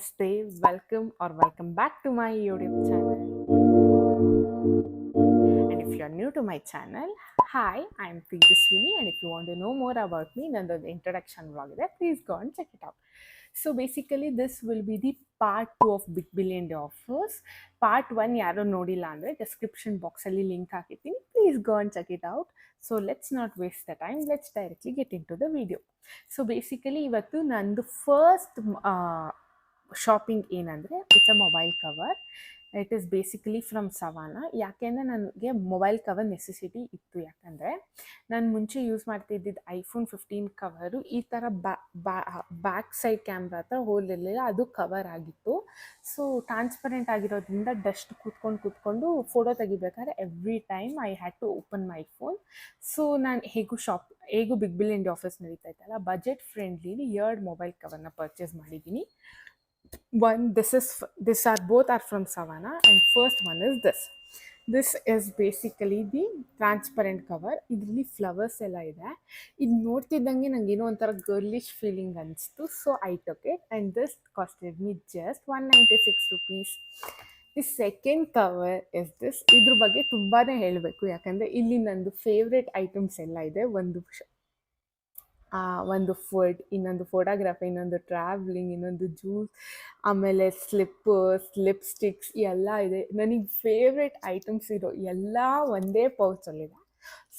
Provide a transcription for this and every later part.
Namaste, welcome back to my YouTube channel. And if you're new to my channel, hi, I'm Tejaswini, and if you want to know more about me, then the introduction vlog there, please go and check it out. So basically, this will be the part 2 of Big Billion Day offers. Part 1 ಯಾರು ನೋಡಿಲ್ಲ ಅಂದರೆ description ಬಾಕ್ಸಲ್ಲಿ link ಹಾಕಿರ್ತೀನಿ, please go and check it out. So let's not waste the time, let's directly get into the video. So basically ಇವತ್ತು ನಂದು first shopping ಏನಂದರೆ it's a mobile cover. It is basically from Savana. ಯಾಕೆಂದರೆ ನನಗೆ mobile cover necessity ಇತ್ತು. ಯಾಕಂದರೆ ನಾನು ಮುಂಚೆ use ಮಾಡ್ತಿದ್ದಿದ್ದು iPhone 15 cover ಈ ಥರ ಬ್ಯಾಕ್ ಸೈಡ್ ಕ್ಯಾಮ್ರಾ ಹತ್ರ ಹೋಲಿರಲಿಲ್ಲ, ಅದು ಕವರ್ ಆಗಿತ್ತು. ಸೊ ಟ್ರಾನ್ಸ್ಪರೆಂಟ್ ಆಗಿರೋದ್ರಿಂದ ಡಸ್ಟ್ ಕೂತ್ಕೊಂಡು ಫೋಟೋ ತೆಗಿಬೇಕಾದ್ರೆ every time I had to open my phone. So ನಾನು ಹೇಗೂ ಬಿಗ್ ಬಿಲಿಯನ್ ಡೇ ಆಫರ್ಸ್ ನಡೀತಾ ಇತ್ತಲ್ಲ, ಬಜೆಟ್ ಫ್ರೆಂಡ್ಲಿಲಿ 2 ಮೊಬೈಲ್ ಕವರ್ನ ಪರ್ಚೇಸ್ ಮಾಡಿದ್ದೀನಿ. Both are from Savana, and first one is this. This is basically the transparent cover. ಇದರಲ್ಲಿ flowers ಎಲ್ಲ ಇದೆ. ಇದು ನೋಡ್ತಿದ್ದಂಗೆ ನಂಗೆ ಏನೋ ಒಂಥರ ಗರ್ಲಿಶ್ ಫೀಲಿಂಗ್ ಅನಿಸ್ತು. So I took it and this costed me just 196 rupees. The second cover is this. ಇದ್ರ ಬಗ್ಗೆ ತುಂಬಾ ಹೇಳಬೇಕು, ಯಾಕಂದರೆ ಇಲ್ಲಿ ನಂದು ಫೇವ್ರೆಟ್ ಐಟಮ್ಸ್ ಎಲ್ಲ ಇದೆ. ಒಂದು ಫುಡ್, ಇನ್ನೊಂದು ಫೋಟೋಗ್ರಫಿ, ಇನ್ನೊಂದು ಟ್ರಾವ್ಲಿಂಗ್, ಇನ್ನೊಂದು ಜ್ಯೂಸ್, ಆಮೇಲೆ ಸ್ಲಿಪ್ಪರ್ಸ್, ಲಿಪ್ಸ್ಟಿಕ್ಸ್ ಎಲ್ಲ ಇದೆ. ನನಗೆ ಫೇವ್ರೆಟ್ ಐಟಮ್ಸ್ ಇರೋ ಎಲ್ಲ ಒಂದೇ ಪೌಚಲ್ಲಿದೆ.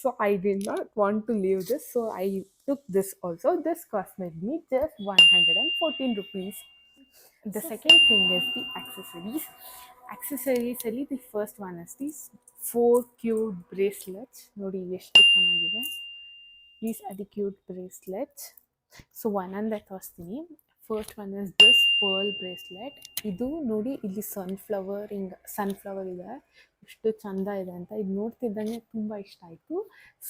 So I did not want to leave this, so I took this also. This cost me just 114 rupees. The second thing is the accessories. Accessories the first one is these 4 cute bracelets. ನೋಡಿ ಎಷ್ಟು ಚೆನ್ನಾಗಿದೆ. These are the cute bracelets. So ಒಂದೊಂದೇ ತೋರಿಸ್ತೀನಿ. First one is this pearl bracelet. ಇದು ನೋಡಿ, ಇಲ್ಲಿ sunflower ಇದೆ, ಎಷ್ಟು ಚಂದ ಇದೆ ಅಂತ. ಇದು ನೋಡ್ತಿದ್ದಂಗೆ ತುಂಬ ಇಷ್ಟ ಆಯಿತು.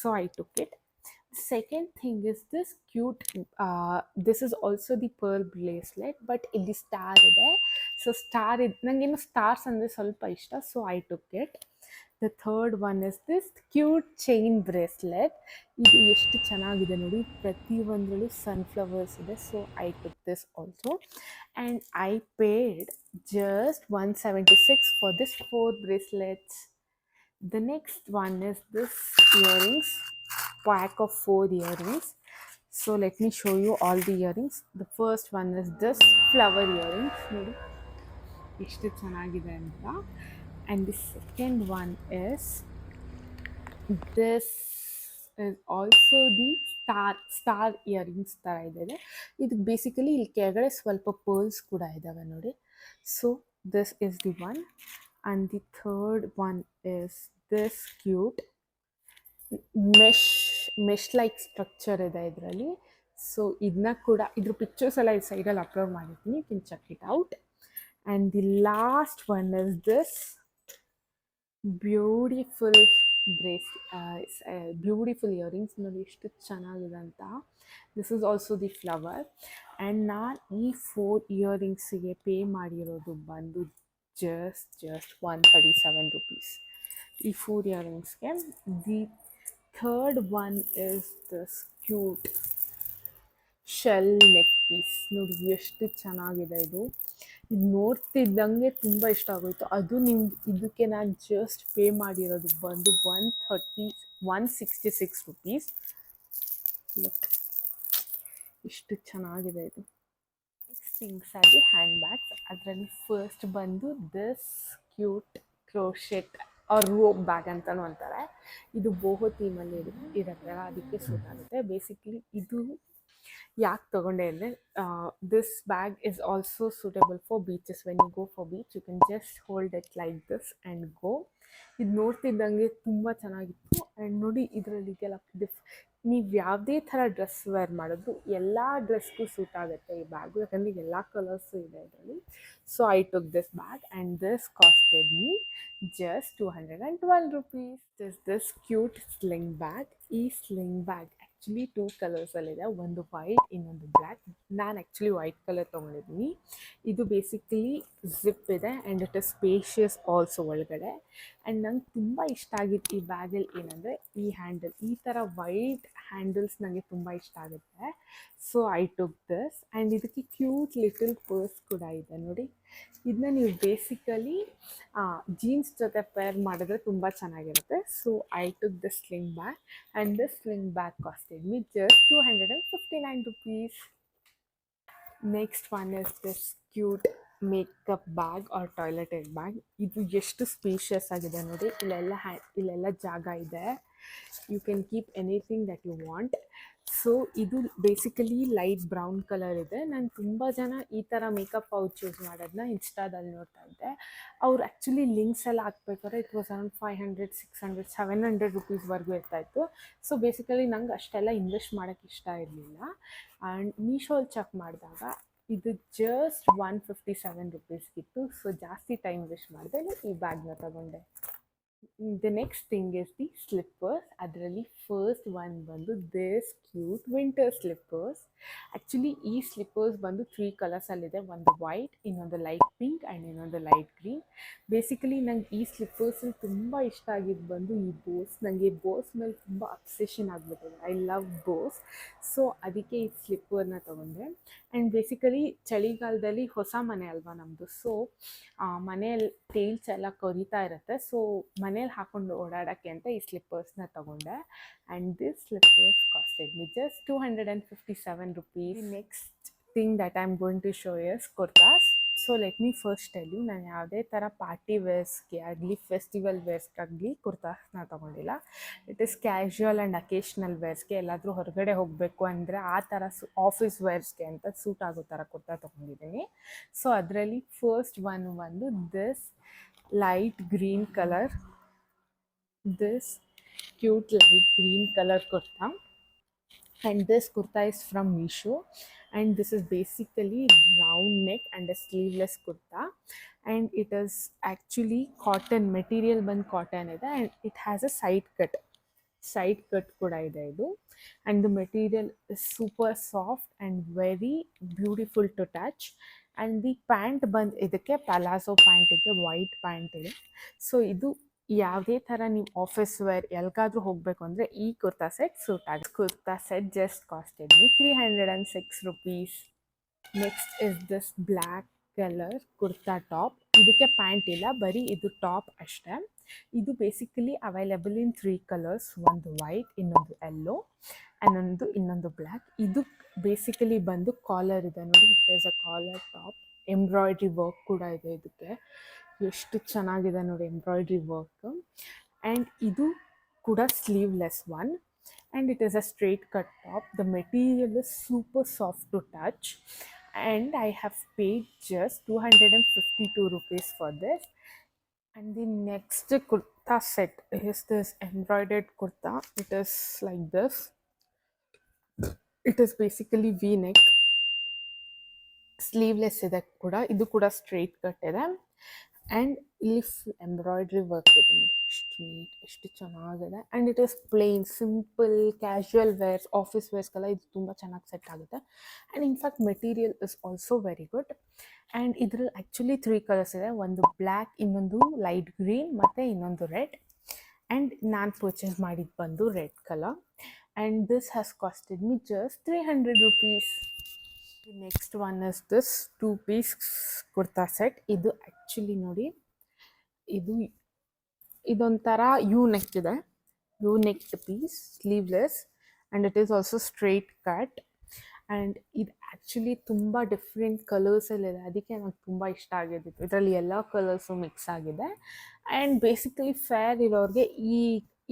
So I took it. Second thing is this cute, this is also the pearl bracelet, but ಇಲ್ಲಿ ಸ್ಟಾರ್ ಇದೆ. ಸೊ ನನಗೇನು ಸ್ಟಾರ್ಸ್ ಅಂದರೆ ಸ್ವಲ್ಪ ಇಷ್ಟ, so I took it. The third one is this cute chain bracelet. ಇದು ಎಷ್ಟು ಚೆನ್ನಾಗಿದೆ ನೋಡಿ, ಪ್ರತಿಯೊಂದರಲ್ಲೂ ಸನ್ಫ್ಲವರ್ಸ್ ಇದೆ. So I took this also and I paid just 176 for this 4 bracelets. The next one is this earrings, pack of 4 earrings. So let me show you all the earrings. The first one is this flower earrings. ನೋಡಿ ಎಷ್ಟು ಚೆನ್ನಾಗಿದೆ ಅಂತ. And the second one is this is also the star earrings ಥರ ಇದೆ. ಇದು basically ಇಲ್ಲಿ ಕೆಳಗಡೆ ಸ್ವಲ್ಪ ಪರ್ಲ್ಸ್ ಕೂಡ ಇದ್ದಾವೆ ನೋಡಿ. So this is the one. And the third one is this cute mesh like structure ಇದೆ ಇದರಲ್ಲಿ. ಸೊ ಇದನ್ನ ಕೂಡ ಇದ್ರ ಪಿಕ್ಚರ್ಸ್ ಎಲ್ಲ ಈ ಸೈಡಲ್ಲಿ ಅಪ್ಲೋಡ್ ಮಾಡಿರ್ತೀನಿ, you can check it out. And the last one is this beautiful beautiful earrings. ನೋಡಿ ಎಷ್ಟು ಚೆನ್ನಾಗಿದೆ ಅಂತ. This is also the flower. And ನಾನು ಈ 4 ಇಯರಿಂಗ್ಸಿಗೆ ಪೇ ಮಾಡಿರೋದು ಬಂದು just 137 rupees. ಈ 4 ಇಯರಿಂಗ್ಸ್ಗೆ. The third one is this cute shell neck piece. ನೋಡಿ ಎಷ್ಟು ಚೆನ್ನಾಗಿದೆ ಇದು. ಇದು ನೋಡ್ತಿದ್ದಂಗೆ ತುಂಬ ಇಷ್ಟ ಆಗೋಯಿತು. ಅದು ನಿಮ್ಗೆ ಇದಕ್ಕೆ ನಾನು ಜಸ್ಟ್ ಪೇ ಮಾಡಿರೋದು ಬಂದು 166 rupees. ಎಷ್ಟು ಚೆನ್ನಾಗಿದೆ ಇದು. ನೆಕ್ಸ್ಟ್ ಥಿಂಗ್ಸ್ ಆಗಿ ಹ್ಯಾಂಡ್ ಬ್ಯಾಗ್ಸ್. ಅದರಲ್ಲಿ ಫಸ್ಟ್ ಬಂದು this cute crochet or rope bag ಅಂತಲೂ ಅಂತಾರೆ. ಇದು ಬೋಹೋ ಥೀಮಲ್ಲಿ ಇರುತ್ತೆ, ಅದಕ್ಕೆ ಸೂಟ್ ಆಗುತ್ತೆ. ಬೇಸಿಕ್ಲಿ ಇದು ಯಾಕೆ ತೊಗೊಂಡೆ ಅಂದರೆ, this bag is also suitable for beaches. When you go for beach you can just hold it like this and go. ಇದು ನೋಡ್ತಿದ್ದಂಗೆ ತುಂಬ ಚೆನ್ನಾಗಿತ್ತು. ಆ್ಯಂಡ್ ನೋಡಿ ಇದರಲ್ಲಿಗೆಲ್ಲ ನೀವು ಯಾವುದೇ ಥರ ಡ್ರೆಸ್ ವೇರ್ ಮಾಡೋದು ಎಲ್ಲ ಡ್ರೆಸ್ಗೂ ಸೂಟ್ ಆಗುತ್ತೆ ಈ ಬ್ಯಾಗು, ಯಾಕಂದರೆ ಎಲ್ಲ ಕಲರ್ಸು ಇದೆ ಇದರಲ್ಲಿ. So I took this bag and this costed me just 212 rupees. This cute sling bag. ಈ ಸ್ಲಿಂಗ್ ಬ್ಯಾಗ್ ಆ್ಯಕ್ಚುಲಿ 2 ಕಲರ್ಸಲ್ಲಿದೆ, ಒಂದು ವೈಟ್ ಇನ್ನೊಂದು ಬ್ಲ್ಯಾಕ್. ನಾನು ಆ್ಯಕ್ಚುಲಿ ವೈಟ್ ಕಲರ್ ತೊಗೊಂಡಿದ್ದೀನಿ. ಇದು ಬೇಸಿಕಲಿ ಜಿಪ್ ಇದೆ and it is spacious also ಒಳಗಡೆ. ಆ್ಯಂಡ್ ನಂಗೆ ತುಂಬ ಇಷ್ಟ ಆಗಿದ್ದು ಈ ಬ್ಯಾಗಲ್ಲಿ ಏನಂದರೆ ಈ ಹ್ಯಾಂಡಲ್, ಈ ಥರ ವೈಟ್ ಹ್ಯಾಂಡಲ್ಸ್ ನನಗೆ ತುಂಬ ಇಷ್ಟ ಆಗುತ್ತೆ. So I took this and ಇದಕ್ಕೆ ಕ್ಯೂಟ್ ಲಿಟಲ್ ಪರ್ಸ್ ಕೂಡ ಇದೆ ನೋಡಿ. ಇದನ್ನ ನೀವು ಬೇಸಿಕಲಿ ಜೀನ್ಸ್ ಜೊತೆ ಪೇರ್ ಮಾಡಿದ್ರೆ ತುಂಬ ಚೆನ್ನಾಗಿರುತ್ತೆ. So I took the sling bag and this sling bag costed me just 259 rupees. Next one is this cute makeup bag or toiletry bag. ಇದು ಎಷ್ಟು ಸ್ಪೇಷಿಯಸ್ ಆಗಿದೆ ನೋಡಿ. ಇಲ್ಲೆಲ್ಲ ಜಾಗ ಇದೆ. You can keep anything that you want. So ಇದು basically light brown colour ಇದೆ. ನಾನು ತುಂಬ ಜನ ಈ ಥರ ಮೇಕಪ್ ಪೌಚ್ ಯೂಸ್ ಮಾಡೋದನ್ನ ಇನ್ಸ್ಟಾದಲ್ಲಿ ನೋಡ್ತಾ ಇದ್ದೆ. ಅವ್ರು ಆ್ಯಕ್ಚುಲಿ ಲಿಂಕ್ಸ್ ಎಲ್ಲ ಹಾಕ್ಬೇಕಾದ್ರೆ ಇಟ್ ವಾಸ್ ಅರೌಂಡ್ 500, 600, 700 rupeesವರೆಗೂ ಇರ್ತಾಯಿತ್ತು. ಸೊ ಬೇಸಿಕಲಿ ನಂಗೆ ಅಷ್ಟೆಲ್ಲ ಇನ್ವೆಸ್ಟ್ ಮಾಡೋಕ್ಕೆ ಇಷ್ಟ ಇರಲಿಲ್ಲ. ಆ್ಯಂಡ್ ಮೀಶೋಲ್ಲಿ ಚೆಕ್ ಮಾಡಿದಾಗ ಇದು ಜಸ್ಟ್ 157 rupeesಗಿತ್ತು. ಸೊ ಜಾಸ್ತಿ ಟೈಮ್ ವೇಸ್ಟ್ ಮಾಡಿದೆ, ಈ ಬ್ಯಾಗ್ನ ತಗೊಂಡೆ. The next thing is the slippers. ಅದರಲ್ಲಿ ಫಸ್ಟ್ ಒನ್ ಬಂದು this cute winter slippers. Actually ಈ ಸ್ಲಿಪ್ಪರ್ಸ್ ಬಂದು 3 ಕಲರ್ಸಲ್ಲಿದೆ. ಒಂದು ವೈಟ್, ಇನ್ನೊಂದು ಲೈಟ್ ಪಿಂಕ್ ಆ್ಯಂಡ್ ಇನ್ನೊಂದು ಲೈಟ್ ಗ್ರೀನ್. ಬೇಸಿಕಲಿ ನಂಗೆ ಈ ಸ್ಲಿಪ್ಪರ್ಸಲ್ಲಿ ತುಂಬ ಇಷ್ಟ ಆಗಿದ್ದು ಬಂದು ಈ ಬೋಸ್. ನನಗೆ ಬೋಸ್ ಮೇಲೆ ತುಂಬ ಅಬ್ಸೆಷನ್ ಆಗಿಬಿಟ್ಟಿದೆ. I love Bose. ಸೊ ಅದಕ್ಕೆ ಈ ಸ್ಲಿಪ್ಪರ್ನ ತೊಗೊಂಡೆ. ಆ್ಯಂಡ್ ಬೇಸಿಕಲಿ ಚಳಿಗಾಲದಲ್ಲಿ ಹೊಸ ಮನೆ ಅಲ್ವಾ ನಮ್ಮದು. ಸೊ ಮನೆಯಲ್ಲಿ ಟೇಲ್ಸ್ ಎಲ್ಲ ಕೊರಿತಾ ಇರುತ್ತೆ. ಸೊ ಮನೇಲಿ ಹಾಕೊಂಡು ಓಡಾಡೋಕ್ಕೆ ಅಂತ ಈ ಸ್ಲಿಪ್ಪರ್ಸ್ನ ತೊಗೊಂಡೆ. And this slippers costed me just 257 rupees. Next thing that I am going to show is kurtas. So let me first tell you, ನಾನು ಯಾವುದೇ ಥರ ಪಾರ್ಟಿ ವೇರ್ಸ್ಗೆ ಆಗಲಿ ಫೆಸ್ಟಿವಲ್ ವೇರ್ಸ್ಗಾಗಲಿ ಕುರ್ತಾಸ್ನ ತೊಗೊಂಡಿಲ್ಲ. It is casual and occasional ವೇರ್ಸ್ಗೆ, ಎಲ್ಲಾದರೂ ಹೊರಗಡೆ ಹೋಗಬೇಕು ಅಂದರೆ ಆ ಥರ ಆಫೀಸ್ ವೇರ್ಸ್ಗೆ ಅಂತ ಸೂಟ್ ಆಗೋ ಥರ ಕುರ್ತಾ ತೊಗೊಂಡಿದ್ದೀನಿ. ಸೊ ಅದರಲ್ಲಿ ಫಸ್ಟ್ ಒನ್ ಬಂದು this light green color, this cute light green color kurta. And this kurta is from Meesho, and this is basically round neck and a sleeveless kurta, and it is actually cotton material ಬಂದು cotton ಇದೆ, and it has a side cut ಕೂಡ ಇದೆ ಇದು. and the material is super soft and very beautiful to touch. And the pant ಬಂದು ಇದಕ್ಕೆ ಪಲಾಸೋ pant ಇದೆ, white pant ಇದೆ. So ಇದು ಯಾವುದೇ ಥರ ನೀವು ಆಫೀಸ್ ವೇರ್ ಎಲ್ಗಾದರೂ ಹೋಗಬೇಕು ಅಂದರೆ ಈ ಕುರ್ತಾ ಸೆಟ್ ಸೂಟ್ ಆಗುತ್ತೆ. Kurta set just costed me 306 rupees. Next is this black colour kurta top. ಇದಕ್ಕೆ ಪ್ಯಾಂಟ್ ಇಲ್ಲ, ಬರೀ ಇದು ಟಾಪ್ ಅಷ್ಟೇ. ಇದು ಬೇಸಿಕಲಿ ಅವೈಲೇಬಲ್ ಇನ್ 3 ಕಲರ್ಸ್, ಒಂದು ವೈಟ್, ಇನ್ನೊಂದು ಯೆಲ್ಲೋ ಇನ್ನೊಂದು ಬ್ಲ್ಯಾಕ್. ಇದು ಬೇಸಿಕಲಿ ಬಂದು ಕಾಲರ್ ಇದೆ ನೋಡಿ. It is a collar top. Embroidery work ಕೂಡ ಇದೆ ಇದಕ್ಕೆ. ಎಷ್ಟು ಚೆನ್ನಾಗಿದೆ ನೋಡಿ ಎಂಬ್ರಾಯ್ಡ್ರಿ ವರ್ಕ್. ಆ್ಯಂಡ್ ಇದು ಕೂಡ sleeveless one, and it is a straight cut top. The material is super soft to touch, and I have paid just 252 rupees for this. And the next kurta set is this embroidered kurta. It is like this. It is basically V-neck, sleeveless ಇದೆ ಕೂಡ. ಇದು ಕೂಡ straight cut ಇದೆ, and ಇಲ್ಲಿ embroidery work ಇದೆ ನೋಡಿ. ಎಷ್ಟು neat, ಎಷ್ಟು ಚೆನ್ನಾಗಿದೆ. And it is plain, simple, casual wears, office ವೇರ್ಸ್ಗೆಲ್ಲ ಇದು ತುಂಬ ಚೆನ್ನಾಗಿ ಸೆಟ್ ಆಗುತ್ತೆ. And in fact material is also very good. And ಇದ್ರಲ್ಲಿ ಆ್ಯಕ್ಚುಲಿ 3 ಕಲರ್ಸ್ ಇದೆ. ಒಂದು ಬ್ಲ್ಯಾಕ್, ಇನ್ನೊಂದು ಲೈಟ್ ಗ್ರೀನ್ ಮತ್ತು ಇನ್ನೊಂದು ರೆಡ್. ಆ್ಯಂಡ್ ನಾನು ಪರ್ಚೇಸ್ ಮಾಡಿದ್ದು ಬಂದು red colour. And this has costed me just 300 rupees. The next one is this 2-piece kurta set. ಇದು ಆ್ಯಕ್ಚುಲಿ ನೋಡಿ, ಇದೊಂಥರ ಯು ನೆಕ್ ಇದೆ, U neck piece, sleeveless, and it is also straight cut. And ಇದು actually ತುಂಬ different ಕಲರ್ಸಲ್ಲಿದೆ, ಅದಕ್ಕೆ ನನಗೆ ತುಂಬ ಇಷ್ಟ ಆಗಿದ್ದು. ಇದರಲ್ಲಿ ಎಲ್ಲ ಕಲರ್ಸು ಮಿಕ್ಸ್ ಆಗಿದೆ. ಆ್ಯಂಡ್ ಬೇಸಿಕಲಿ ಫೇರ್ ಇರೋರಿಗೆ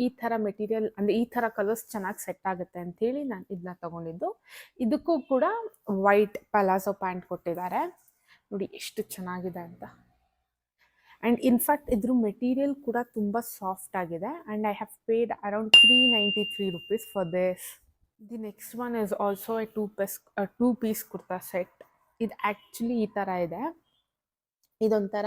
ಈ ಥರ ಮೆಟೀರಿಯಲ್ ಅಂದರೆ ಈ ಥರ ಕಲರ್ಸ್ ಚೆನ್ನಾಗಿ ಸೆಟ್ ಆಗುತ್ತೆ ಅಂಥೇಳಿ ನಾನು ಇದನ್ನ ತೊಗೊಂಡಿದ್ದು. ಇದಕ್ಕೂ ಕೂಡ ವೈಟ್ ಪಲಾಸೋ ಪ್ಯಾಂಟ್ ಕೊಟ್ಟಿದ್ದಾರೆ ನೋಡಿ, ಎಷ್ಟು ಚೆನ್ನಾಗಿದೆ ಅಂತ. ಆ್ಯಂಡ್ ಇನ್ಫ್ಯಾಕ್ಟ್ ಇದ್ರ ಮೆಟೀರಿಯಲ್ ಕೂಡ ತುಂಬ ಸಾಫ್ಟ್ ಆಗಿದೆ. And I have paid around 393 rupees for this. The next one is also A 2-piece kurta set. ಇದು ಆ್ಯಕ್ಚುಲಿ ಈ ಥರ ಇದೆ. ಇದೊಂಥರ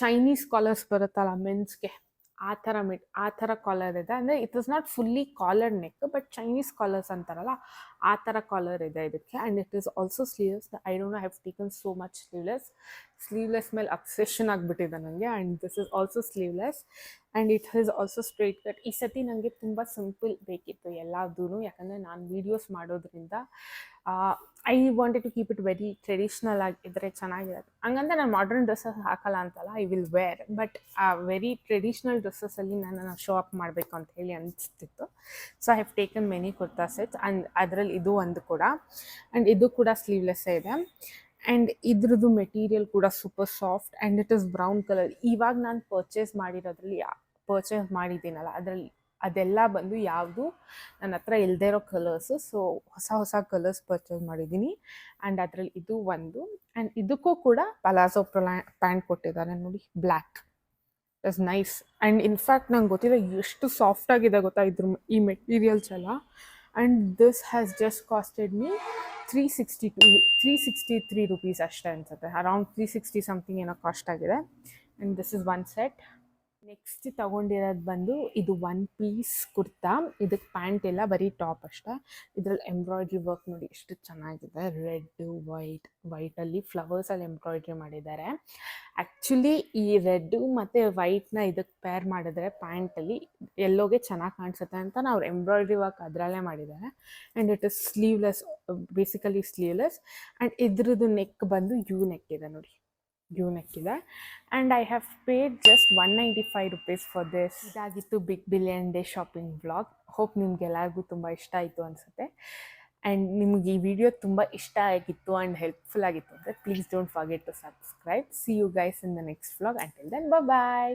ಚೈನೀಸ್ ಕಾಲರ್ಸ್ ಬರುತ್ತಲ್ಲ ಮೆನ್ಸ್ಗೆ, ಆ ಥರ ಕಾಲರ್ ಇದೆ. ಅಂದರೆ it is not fully collar neck, but Chinese collars ಅಂತಾರಲ್ಲ ಆ ಥರ ಕಾಲರ್ ಇದೆ ಇದಕ್ಕೆ. And it is also sleeveless. I don't know, I have taken so much sleeveless ಮೇಲೆ ಅಬ್ಸೆಷನ್ ಆಗಿಬಿಟ್ಟಿದೆ ನನಗೆ. And this is also sleeveless and it is also straight cut. ಈ ಸತಿ ನನಗೆ ತುಂಬ ಸಿಂಪಲ್ ಬೇಕಿತ್ತು ಎಲ್ಲದೂ, ಯಾಕಂದರೆ ನಾನು ವೀಡಿಯೋಸ್ ಮಾಡೋದ್ರಿಂದ I wanted to keep it very traditional ಆಗಿದ್ದರೆ ಚೆನ್ನಾಗಿರುತ್ತೆ. ಹಂಗಂದ್ರೆ ನಾನು ಮಾಡ್ರನ್ ಡ್ರೆಸ್ಸಸ್ ಹಾಕಲ್ಲ ಅಂತಲ್ಲ, ಐ ವಿಲ್ ವೇರ್, ಬಟ್ ಆ ವೆರಿ ಟ್ರೆಡಿಷ್ನಲ್ ಡ್ರೆಸ್ಸಸಲ್ಲಿ ನಾನು ಶೋ ಅಪ್ ಮಾಡಬೇಕು ಅಂತ ಹೇಳಿ ಅನಿಸ್ತಿತ್ತು. So I have taken many kurta sets and ಅದರಲ್ಲಿ ಇದು ಒಂದು ಕೂಡ. ಆ್ಯಂಡ್ ಇದು ಕೂಡ ಸ್ಲೀವ್ಲೆಸ್ಸೇ ಇದೆ. ಆ್ಯಂಡ್ ಇದ್ರದ್ದು ಮೆಟೀರಿಯಲ್ ಕೂಡ super soft and it is brown colour. ಇವಾಗ ನಾನು ಪರ್ಚೇಸ್ ಮಾಡಿದ್ದೀನಲ್ಲ ಅದರಲ್ಲಿ ಅದೆಲ್ಲ ಬಂದು ಯಾವುದು ನನ್ನ ಹತ್ರ ಇಲ್ಲದೇ ಇರೋ ಕಲರ್ಸು. ಸೊ ಹೊಸ ಕಲರ್ಸ್ ಪರ್ಚೇಸ್ ಮಾಡಿದ್ದೀನಿ. ಆ್ಯಂಡ್ ಅದರಲ್ಲಿ ಇದು ಒಂದು. ಆ್ಯಂಡ್ ಇದಕ್ಕೂ ಕೂಡ ಪಲಾಜೋ ಪ್ಯಾಂಟ್ ಕೊಟ್ಟಿದ್ದಾರೆ ನೋಡಿ, black. It's nice. And in fact ನಂಗೆ ಗೊತ್ತಿಲ್ಲ ಎಷ್ಟು ಸಾಫ್ಟಾಗಿದೆ ಗೊತ್ತಾ ಈ ಮೆಟೀರಿಯಲ್ಸ್ ಎಲ್ಲ. And this has just costed me 363 rupees ಅಷ್ಟೇ ಅನಿಸುತ್ತೆ. ಅರೌಂಡ್ 360 ಸಮಥಿಂಗ್ ಏನೋ ಕಾಸ್ಟ್ ಆಗಿದೆ. And this is one set. Next ತೊಗೊಂಡಿರೋದು ಬಂದು ಇದು ಒನ್ ಪೀಸ್ ಕುರ್ತಾ. ಇದಕ್ಕೆ ಪ್ಯಾಂಟ್ ಇಲ್ಲ, ಬರೀ ಟಾಪ್ ಅಷ್ಟೇ. ಇದರಲ್ಲಿ ಎಂಬ್ರಾಯ್ಡ್ರಿ ವರ್ಕ್ ನೋಡಿ ಎಷ್ಟು ಚೆನ್ನಾಗಿದೆ. ರೆಡ್ಡು ವೈಟಲ್ಲಿ ಫ್ಲವರ್ಸಲ್ಲಿ ಎಂಬ್ರಾಯ್ಡ್ರಿ ಮಾಡಿದ್ದಾರೆ. ಆ್ಯಕ್ಚುಲಿ ಈ ರೆಡ್ಡು ಮತ್ತು ವೈಟ್ನ ಇದಕ್ಕೆ ಪೇರ್ ಮಾಡಿದ್ರೆ ಪ್ಯಾಂಟಲ್ಲಿ ಎಲ್ಲೋಗೆ ಚೆನ್ನಾಗಿ ಕಾಣಿಸುತ್ತೆ ಅಂತ ಅವ್ರು ಎಂಬ್ರಾಯ್ಡ್ರಿ ವರ್ಕ್ ಅದರಲ್ಲೇ ಮಾಡಿದ್ದಾರೆ. And it is sleeveless, basically sleeveless. And ಇದ್ರದ್ದು ನೆಕ್ ಬಂದು ಯು ನೆಕ್ ಇದೆ ನೋಡಿ, ಯು ನೆಕ್ ಇದೆ. And I have paid just 195 rupees for this. ಇದಾಗಿತ್ತು big billion day shopping vlog. Hope ನಿಮ್ಗೆಲ್ಲರಿಗೂ ತುಂಬ ಇಷ್ಟ ಆಯಿತು ಅನಿಸುತ್ತೆ. ಆ್ಯಂಡ್ ನಿಮ್ಗೆ ಈ ವಿಡಿಯೋ ತುಂಬ ಇಷ್ಟ ಆಗಿತ್ತು ಆ್ಯಂಡ್ ಹೆಲ್ಪ್ಫುಲ್ ಆಗಿತ್ತು ಅಂದರೆ please don't forget to subscribe. See you guys in the next vlog. Until then bye.